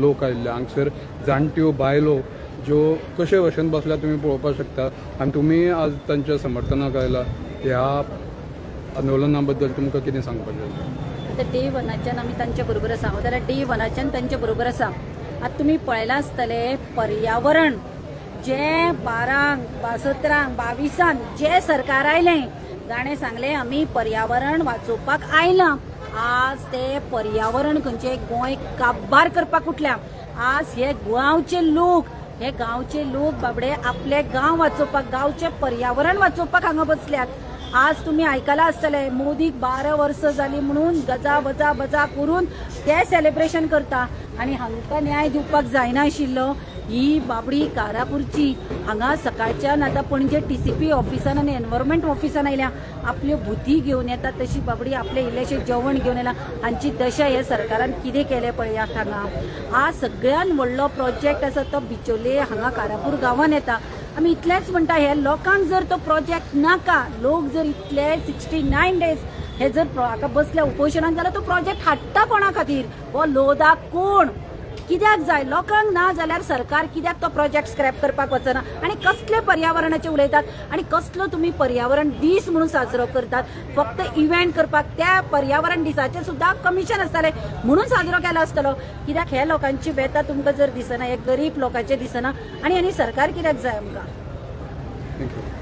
लोक आयिल्ले हांगसर जाणट्यो बायलो ज्यो कशे भशेन बसल्या तुमी पळोवपाक शकता आनी तुमी आज तांच्या समर्थनाक आयला ह्या आंदोलना बद्दल तुमकां कितें सांगपाचें? आता डे वनाच्यान आमी तांचे बरोबर आसा हांव जाल्यार डे वनाच्यान तांचे बरोबर आसा. आता तुम्ही पळयलां आसतले पर्यावरण जे 12, 17, 22 जे सरकार आयलें ताणें सांगलें आमी पर्यावरण वाचोवपाक आयलां. आज ते पर्यावरण खंयचे गोंय काबार करपाक उठल्या. आज हे गांवचे लोक बाबडे आपले गांव वाचोवपाक गांवचे पर्यावरण वाचोवपाक हांगा बसल्यात. आज तुम्ही आयकलां आसतलें मोदीक 12 वर्सां जाली म्हणून गजा बजा करून ते सेलिब्रेशन करता आनी हांकां न्याय दिवपाक जायना आशिल्लो. ही बाबडी कारापूरची हांगा सकाळच्यान आतां पणजे TCP ऑफिसान आनी एनवायरमेंट ऑफिसान आयल्या. आपल्यो बुद्धी घेवन येता तशी बाबडी आपले इल्लेशें जेवण घेवन येला. हांची दशा हे सरकारान कितें केलें पळयात हांगा. हा सगळ्यान व्हडलो प्रोजेक्ट आसा तो बिचोले हांगा कारापूर गांवांत येता. आमी इतलेंच म्हणटा हे लोकांक जर तो प्रोजेक्ट नाका, लोक जर इतले 69 डेज हे जर हाका बसल्या उपोशनाक जाल्यार तो प्रोजेक्ट हाडटा कोणा खातीर? हो लोदा कोण कित्याक जाय? लोकांक ना जाल्यार सरकार कित्याक तो प्रोजेक्ट स्क्रॅप करपाक वचना आनी कसले पर्यावरणाचे उलयतात आनी कसलो तुमी पर्यावरण दीस म्हणून साजरो करतात? फक्त इव्हेंट करपाक त्या पर्यावरण दिसाचे सुद्धा कमिशन आसताले म्हणून साजरो केलो आसतलो. कित्याक हे लोकांची बेता तुमकां जर दिसना, हे गरीब लोकांचे दिसना आनी सरकार कित्याक जाय आमकां? थँक्यू.